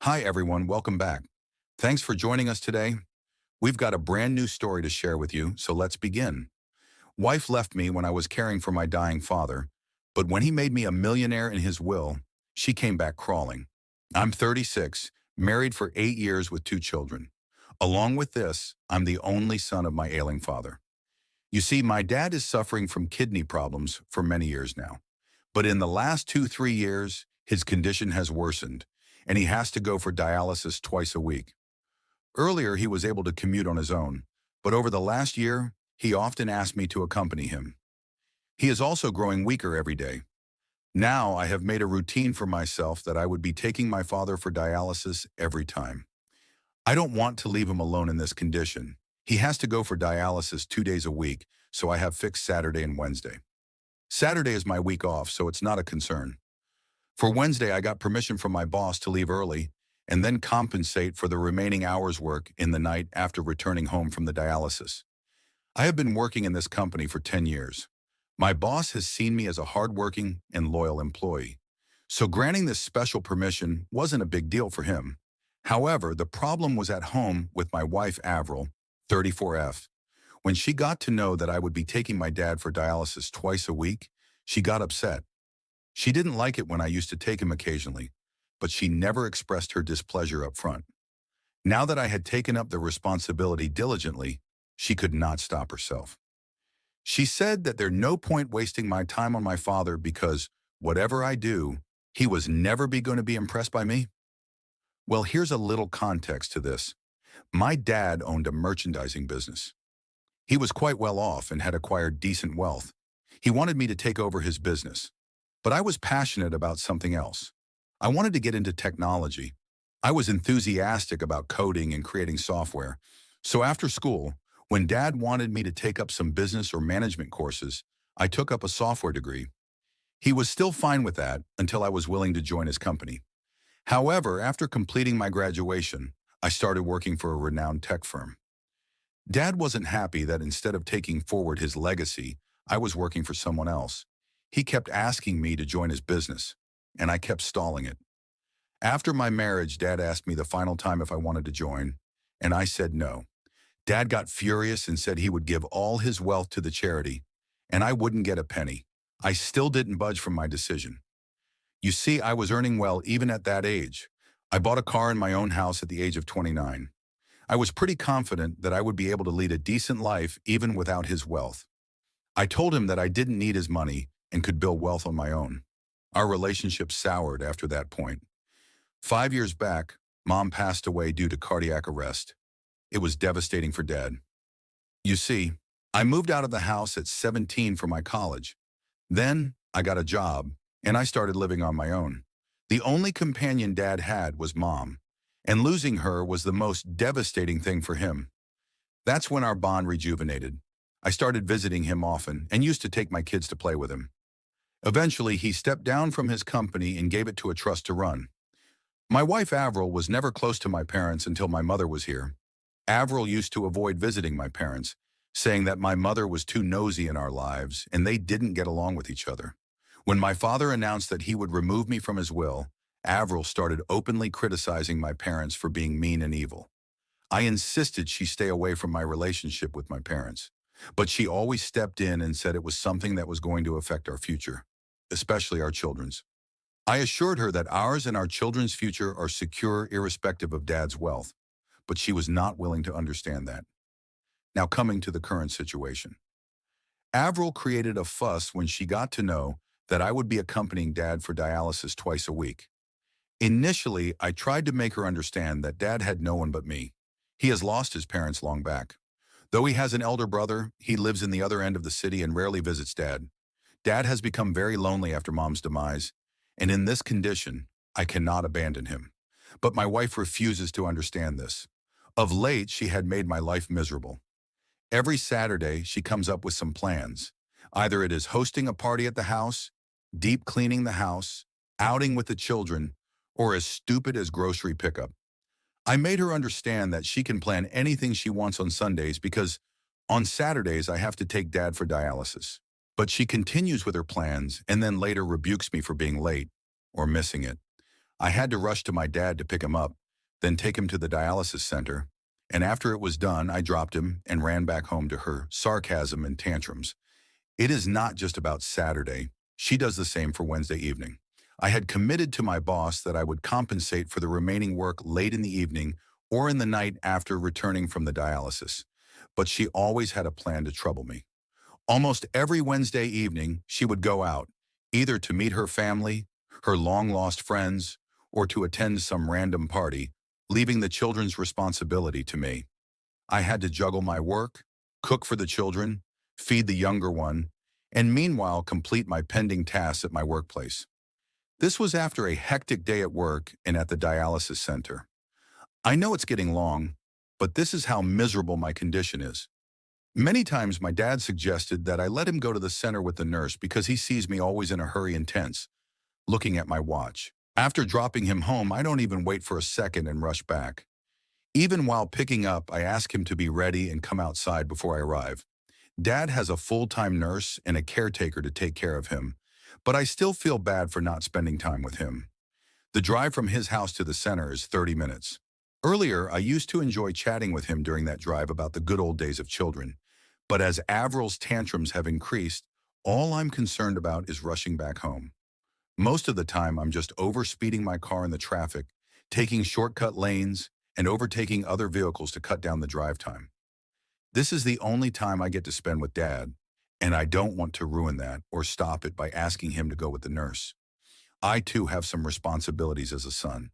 Hi, everyone. Welcome back. Thanks for joining us today. We've got a brand new story to share with you, so let's begin. Wife left me when I was caring for my dying father, but when he made me a millionaire in his will, she came back crawling. I'm 36, married for 8 years with 2 children. Along with this, I'm the only son of my ailing father. You see, my dad is suffering from kidney problems for many years now. But in the last 3 years, his condition has worsened, and he has to go for dialysis twice a week. Earlier, he was able to commute on his own, but over the last year, he often asked me to accompany him. He is also growing weaker every day. Now, I have made a routine for myself that I would be taking my father for dialysis every time. I don't want to leave him alone in this condition. He has to go for dialysis 2 days a week, so I have fixed Saturday and Wednesday. Saturday is my week off, so it's not a concern. For Wednesday, I got permission from my boss to leave early and then compensate for the remaining hours work in the night after returning home from the dialysis. I have been working in this company for 10 years. My boss has seen me as a hardworking and loyal employee, so granting this special permission wasn't a big deal for him. However, the problem was at home with my wife, Avril, 34F. When she got to know that I would be taking my dad for dialysis twice a week, she got upset. She didn't like it when I used to take him occasionally, but she never expressed her displeasure up front. Now that I had taken up the responsibility diligently, she could not stop herself. She said that there's no point wasting my time on my father because whatever I do, he was never going to be impressed by me. Well, here's a little context to this. My dad owned a merchandising business. He was quite well off and had acquired decent wealth. He wanted me to take over his business. But I was passionate about something else. I wanted to get into technology. I was enthusiastic about coding and creating software. So after school, when Dad wanted me to take up some business or management courses, I took up a software degree. He was still fine with that until I was willing to join his company. However, after completing my graduation, I started working for a renowned tech firm. Dad wasn't happy that instead of taking forward his legacy, I was working for someone else. He kept asking me to join his business, and I kept stalling it. After my marriage, Dad asked me the final time if I wanted to join, and I said no. Dad got furious and said he would give all his wealth to the charity, and I wouldn't get a penny. I still didn't budge from my decision. You see, I was earning well even at that age. I bought a car in my own house at the age of 29. I was pretty confident that I would be able to lead a decent life even without his wealth. I told him that I didn't need his money and could build wealth on my own. Our relationship soured after that point. 5 years back, Mom passed away due to cardiac arrest. It was devastating for Dad. You see, I moved out of the house at 17 for my college. Then, I got a job, and I started living on my own. The only companion Dad had was Mom, and losing her was the most devastating thing for him. That's when our bond rejuvenated. I started visiting him often and used to take my kids to play with him. Eventually, he stepped down from his company and gave it to a trust to run. My wife Avril was never close to my parents until my mother was here. Avril used to avoid visiting my parents, saying that my mother was too nosy in our lives and they didn't get along with each other. When my father announced that he would remove me from his will, Avril started openly criticizing my parents for being mean and evil. I insisted she stay away from my relationship with my parents, but she always stepped in and said it was something that was going to affect our future, especially our children's. I assured her that ours and our children's future are secure irrespective of Dad's wealth, but she was not willing to understand that. Now coming to the current situation. Avril created a fuss when she got to know that I would be accompanying Dad for dialysis twice a week. Initially, I tried to make her understand that Dad had no one but me. He has lost his parents long back. Though he has an elder brother, he lives in the other end of the city and rarely visits Dad. Dad has become very lonely after Mom's demise, and in this condition, I cannot abandon him. But my wife refuses to understand this. Of late, she had made my life miserable. Every Saturday, she comes up with some plans. Either it is hosting a party at the house, deep cleaning the house, outing with the children, or as stupid as grocery pickup. I made her understand that she can plan anything she wants on Sundays because on Saturdays I have to take Dad for dialysis. But she continues with her plans and then later rebukes me for being late or missing it. I had to rush to my dad to pick him up, then take him to the dialysis center. And after it was done, I dropped him and ran back home to her sarcasm and tantrums. It is not just about Saturday. She does the same for Wednesday evening. I had committed to my boss that I would compensate for the remaining work late in the evening or in the night after returning from the dialysis. But she always had a plan to trouble me. Almost every Wednesday evening, she would go out, either to meet her family, her long-lost friends, or to attend some random party, leaving the children's responsibility to me. I had to juggle my work, cook for the children, feed the younger one, and meanwhile complete my pending tasks at my workplace. This was after a hectic day at work and at the dialysis center. I know it's getting long, but this is how miserable my condition is. Many times my dad suggested that I let him go to the center with the nurse because he sees me always in a hurry and tense, looking at my watch. After dropping him home, I don't even wait for a second and rush back. Even while picking up, I ask him to be ready and come outside before I arrive. Dad has a full-time nurse and a caretaker to take care of him, but I still feel bad for not spending time with him. The drive from his house to the center is 30 minutes. Earlier, I used to enjoy chatting with him during that drive about the good old days of children. But as Avril's tantrums have increased, all I'm concerned about is rushing back home. Most of the time, I'm just overspeeding my car in the traffic, taking shortcut lanes, and overtaking other vehicles to cut down the drive time. This is the only time I get to spend with Dad, and I don't want to ruin that or stop it by asking him to go with the nurse. I too have some responsibilities as a son.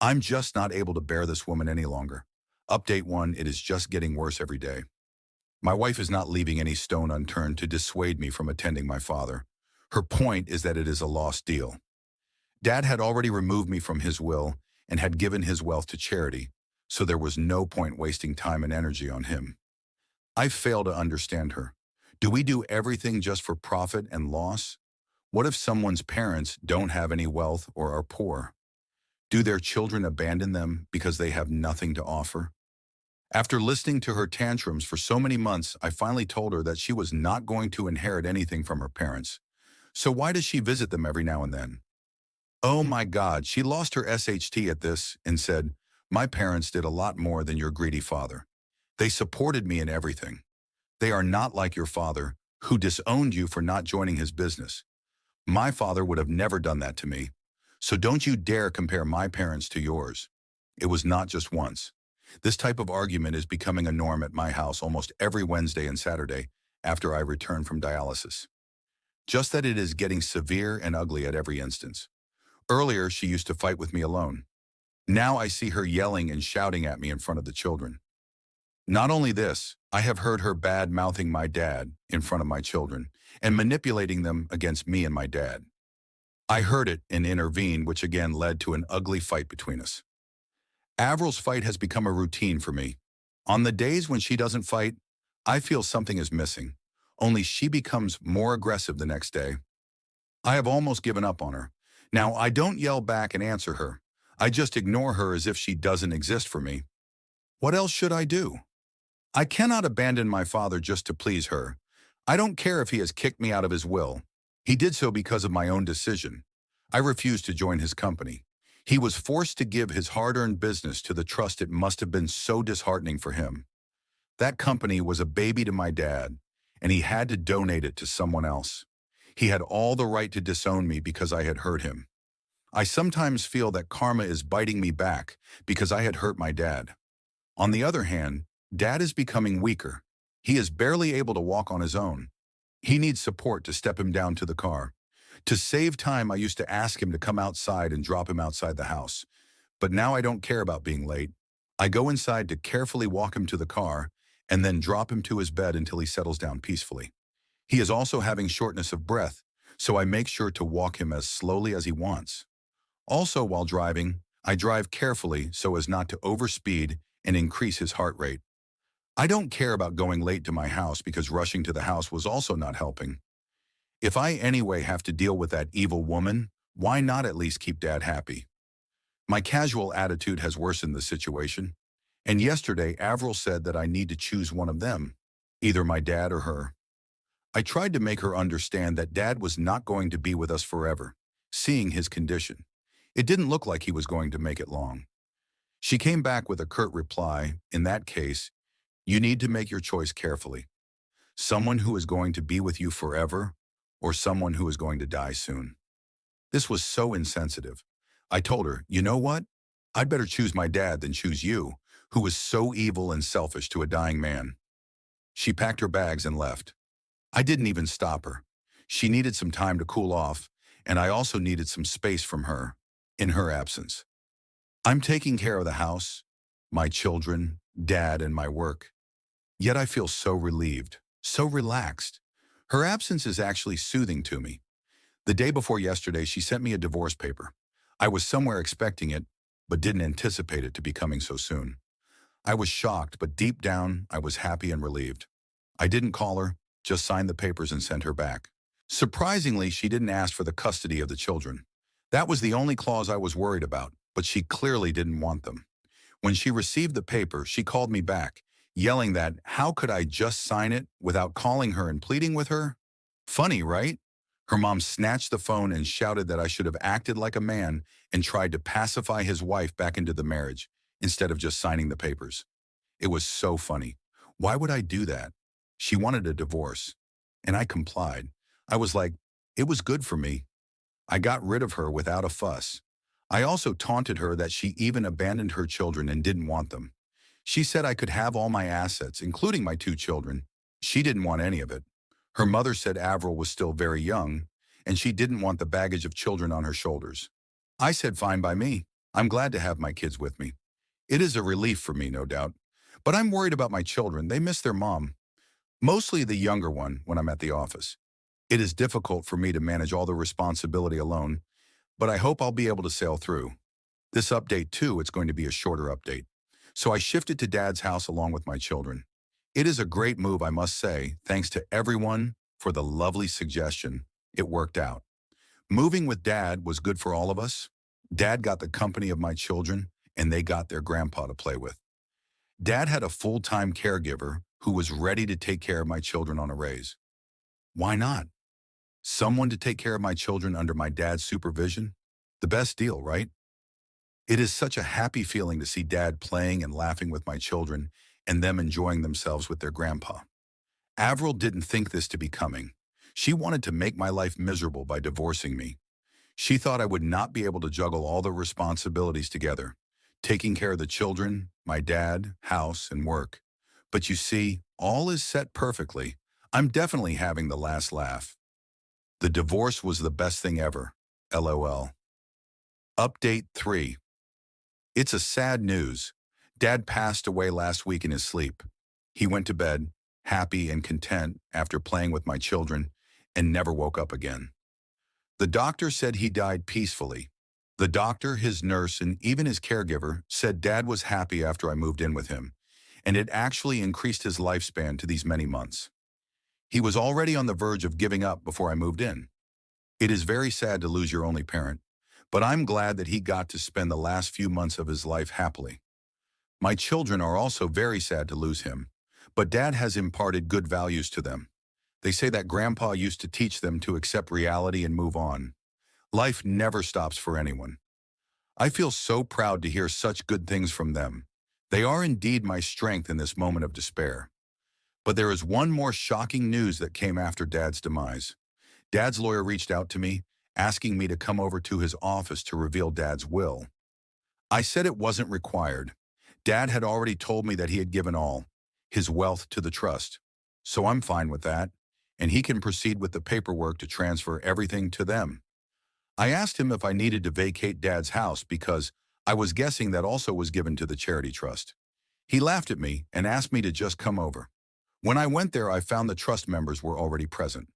I'm just not able to bear this woman any longer. Update 1, it is just getting worse every day. My wife is not leaving any stone unturned to dissuade me from attending my father. Her point is that it is a lost deal. Dad had already removed me from his will and had given his wealth to charity, so there was no point wasting time and energy on him. I fail to understand her. Do we do everything just for profit and loss? What if someone's parents don't have any wealth or are poor? Do their children abandon them because they have nothing to offer? After listening to her tantrums for so many months, I finally told her that she was not going to inherit anything from her parents. So why does she visit them every now and then? Oh my God, she lost her SHT at this and said, "My parents did a lot more than your greedy father. They supported me in everything. They are not like your father, who disowned you for not joining his business. My father would have never done that to me. So don't you dare compare my parents to yours." It was not just once. This type of argument is becoming a norm at my house almost every Wednesday and Saturday after I return from dialysis. Just that it is getting severe and ugly at every instance. Earlier, she used to fight with me alone. Now I see her yelling and shouting at me in front of the children. Not only this, I have heard her bad-mouthing my dad in front of my children and manipulating them against me and my dad. I heard it and intervened, which again led to an ugly fight between us. Avril's fight has become a routine for me. On the days when she doesn't fight, I feel something is missing, only she becomes more aggressive the next day. I have almost given up on her. Now, I don't yell back and answer her. I just ignore her as if she doesn't exist for me. What else should I do? I cannot abandon my father just to please her. I don't care if he has kicked me out of his will. He did so because of my own decision. I refused to join his company. He was forced to give his hard-earned business to the trust. It must have been so disheartening for him. That company was a baby to my dad, and he had to donate it to someone else. He had all the right to disown me because I had hurt him. I sometimes feel that karma is biting me back because I had hurt my dad. On the other hand, Dad is becoming weaker. He is barely able to walk on his own. He needs support to step him down to the car. To save time, I used to ask him to come outside and drop him outside the house. But now I don't care about being late. I go inside to carefully walk him to the car and then drop him to his bed until he settles down peacefully. He is also having shortness of breath, so I make sure to walk him as slowly as he wants. Also, while driving, I drive carefully so as not to overspeed and increase his heart rate. I don't care about going late to my house because rushing to the house was also not helping. If I anyway have to deal with that evil woman, why not at least keep Dad happy? My casual attitude has worsened the situation. And yesterday, Avril said that I need to choose one of them, either my dad or her. I tried to make her understand that Dad was not going to be with us forever, seeing his condition. It didn't look like he was going to make it long. She came back with a curt reply. In that case, you need to make your choice carefully. Someone who is going to be with you forever, or someone who is going to die soon. This was so insensitive. I told her, you know what? I'd better choose my dad than choose you, who was so evil and selfish to a dying man. She packed her bags and left. I didn't even stop her. She needed some time to cool off, and I also needed some space from her, in her absence. I'm taking care of the house, my children, dad, and my work. Yet I feel so relieved, so relaxed. Her absence is actually soothing to me. The day before yesterday, she sent me a divorce paper. I was somewhere expecting it, but didn't anticipate it to be coming so soon. I was shocked, but deep down, I was happy and relieved. I didn't call her, just signed the papers and sent her back. Surprisingly, she didn't ask for the custody of the children. That was the only clause I was worried about, but she clearly didn't want them. When she received the paper, she called me back, yelling that how could I just sign it without calling her and pleading with her? Funny, right? Her mom snatched the phone and shouted that I should have acted like a man and tried to pacify his wife back into the marriage instead of just signing the papers. It was so funny. Why would I do that? She wanted a divorce, and I complied. I was like, it was good for me. I got rid of her without a fuss. I also taunted her that she even abandoned her children and didn't want them. She said I could have all my assets, including my two children. She didn't want any of it. Her mother said Avril was still very young, and she didn't want the baggage of children on her shoulders. I said fine by me. I'm glad to have my kids with me. It is a relief for me, no doubt. But I'm worried about my children. They miss their mom. Mostly the younger one when I'm at the office. It is difficult for me to manage all the responsibility alone, but I hope I'll be able to sail through. This update too, it's going to be a shorter update. So I shifted to Dad's house along with my children. It is a great move, I must say, thanks to everyone for the lovely suggestion. It worked out. Moving with Dad was good for all of us. Dad got the company of my children, and they got their grandpa to play with. Dad had a full-time caregiver who was ready to take care of my children on a raise. Why not? Someone to take care of my children under my dad's supervision? The best deal, right? It is such a happy feeling to see Dad playing and laughing with my children and them enjoying themselves with their grandpa. Avril didn't think this to be coming. She wanted to make my life miserable by divorcing me. She thought I would not be able to juggle all the responsibilities together, taking care of the children, my dad, house, and work. But you see, all is set perfectly. I'm definitely having the last laugh. The divorce was the best thing ever. LOL. Update 3. It's a sad news. Dad passed away last week in his sleep. He went to bed, happy and content after playing with my children, and never woke up again. The doctor said he died peacefully. The doctor, his nurse, and even his caregiver said Dad was happy after I moved in with him, and it actually increased his lifespan to these many months. He was already on the verge of giving up before I moved in. It is very sad to lose your only parent, but I'm glad that he got to spend the last few months of his life happily. My children are also very sad to lose him, but Dad has imparted good values to them. They say that Grandpa used to teach them to accept reality and move on. Life never stops for anyone. I feel so proud to hear such good things from them. They are indeed my strength in this moment of despair. But there is one more shocking news that came after Dad's demise. Dad's lawyer reached out to me, asking me to come over to his office to reveal Dad's will. I said it wasn't required. Dad had already told me that he had given all, his wealth to the trust. So I'm fine with that, and he can proceed with the paperwork to transfer everything to them. I asked him if I needed to vacate Dad's house because I was guessing that also was given to the charity trust. He laughed at me and asked me to just come over. When I went there, I found the trust members were already present.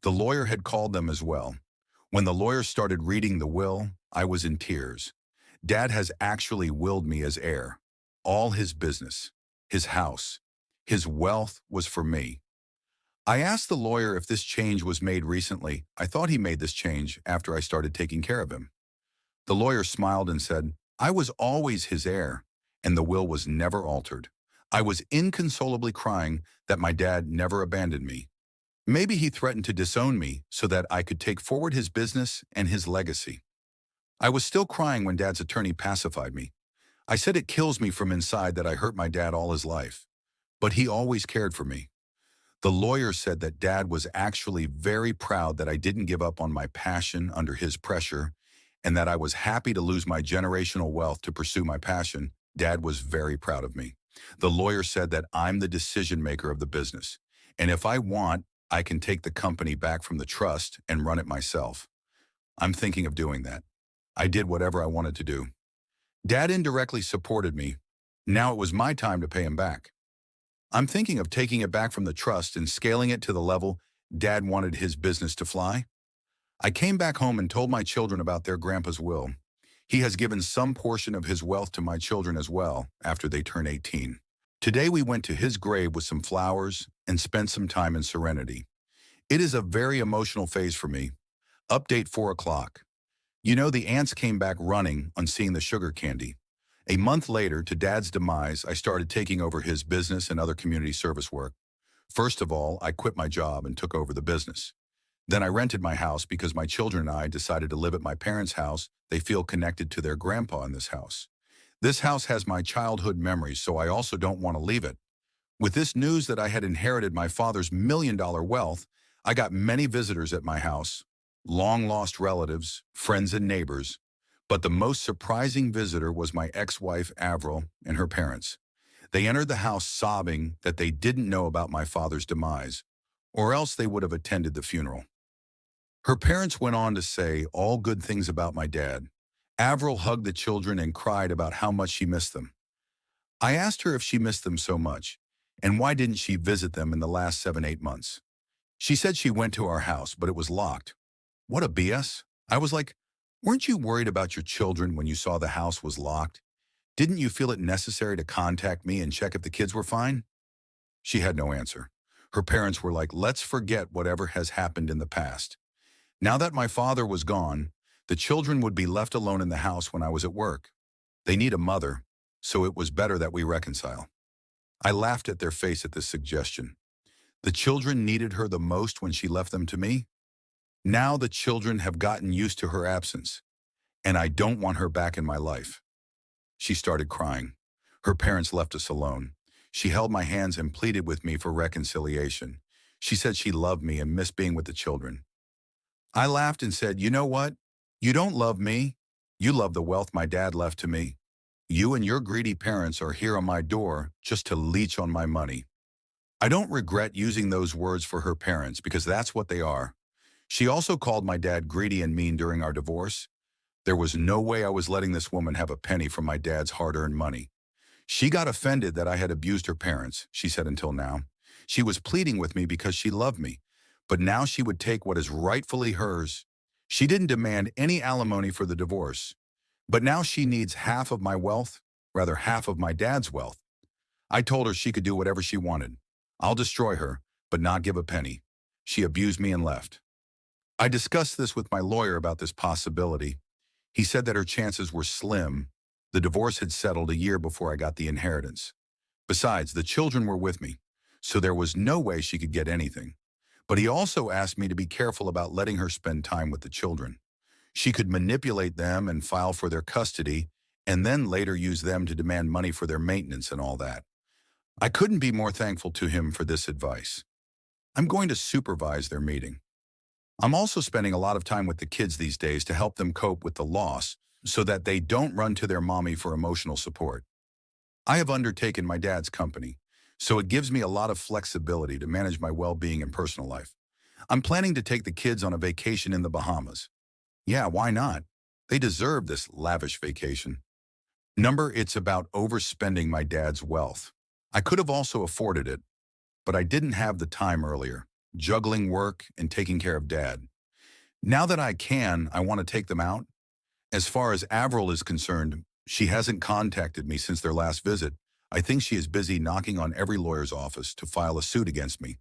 The lawyer had called them as well. When the lawyer started reading the will, I was in tears. Dad has actually willed me as heir. All his business, his house, his wealth was for me. I asked the lawyer if this change was made recently. I thought he made this change after I started taking care of him. The lawyer smiled and said, I was always his heir, and the will was never altered. I was inconsolably crying that my dad never abandoned me. Maybe he threatened to disown me so that I could take forward his business and his legacy. I was still crying when Dad's attorney pacified me. I said it kills me from inside that I hurt my dad all his life, but he always cared for me. The lawyer said that Dad was actually very proud that I didn't give up on my passion under his pressure and that I was happy to lose my generational wealth to pursue my passion. Dad was very proud of me. The lawyer said that I'm the decision maker of the business, and if I want, I can take the company back from the trust and run it myself. I'm thinking of doing that. I did whatever I wanted to do. Dad indirectly supported me. Now it was my time to pay him back. I'm thinking of taking it back from the trust and scaling it to the level Dad wanted his business to fly. I came back home and told my children about their grandpa's will. He has given some portion of his wealth to my children as well after they turn 18. Today we went to his grave with some flowers and spent some time in serenity. It is a very emotional phase for me. Update 4 o'clock. You know, the ants came back running on seeing the sugar candy. A month later, to Dad's demise, I started taking over his business and other community service work. First of all, I quit my job and took over the business. Then I rented my house because my children and I decided to live at my parents' house. They feel connected to their grandpa in this house. This house has my childhood memories, so I also don't want to leave it. With this news that I had inherited my father's $1 million wealth, I got many visitors at my house, long-lost relatives, friends and neighbors. But the most surprising visitor was my ex-wife, Avril, and her parents. They entered the house sobbing that they didn't know about my father's demise, or else they would have attended the funeral. Her parents went on to say all good things about my dad. Avril hugged the children and cried about how much she missed them. I asked her if she missed them so much, and why didn't she visit them in the last 7-8 months. She said she went to our house, but it was locked. What a BS. I was like, weren't you worried about your children when you saw the house was locked? Didn't you feel it necessary to contact me and check if the kids were fine? She had no answer. Her parents were like, let's forget whatever has happened in the past. Now that my father was gone, the children would be left alone in the house when I was at work. They need a mother, so it was better that we reconcile. I laughed at their face at this suggestion. The children needed her the most when she left them to me. Now the children have gotten used to her absence, and I don't want her back in my life. She started crying. Her parents left us alone. She held my hands and pleaded with me for reconciliation. She said she loved me and missed being with the children. I laughed and said, you know what? You don't love me. You love the wealth my dad left to me. You and your greedy parents are here on my door just to leech on my money. I don't regret using those words for her parents because that's what they are. She also called my dad greedy and mean during our divorce. There was no way I was letting this woman have a penny from my dad's hard-earned money. She got offended that I had abused her parents, she said until now. She was pleading with me because she loved me, but now she would take what is rightfully hers. She didn't demand any alimony for the divorce, but now she needs half of my wealth, rather half of my dad's wealth. I told her she could do whatever she wanted. I'll destroy her, but not give a penny. She abused me and left. I discussed this with my lawyer about this possibility. He said that her chances were slim. The divorce had settled a year before I got the inheritance. Besides, the children were with me, so there was no way she could get anything. But he also asked me to be careful about letting her spend time with the children. She could manipulate them and file for their custody, and then later use them to demand money for their maintenance and all that. I couldn't be more thankful to him for this advice. I'm going to supervise their meeting. I'm also spending a lot of time with the kids these days to help them cope with the loss so that they don't run to their mommy for emotional support. I have undertaken my dad's company, so it gives me a lot of flexibility to manage my well-being and personal life. I'm planning to take the kids on a vacation in the Bahamas. Yeah, why not? They deserve this lavish vacation. It's about overspending my dad's wealth. I could have also afforded it, but I didn't have the time earlier, juggling work and taking care of Dad. Now that I can, I want to take them out. As far as Avril is concerned, she hasn't contacted me since their last visit. I think she is busy knocking on every lawyer's office to file a suit against me,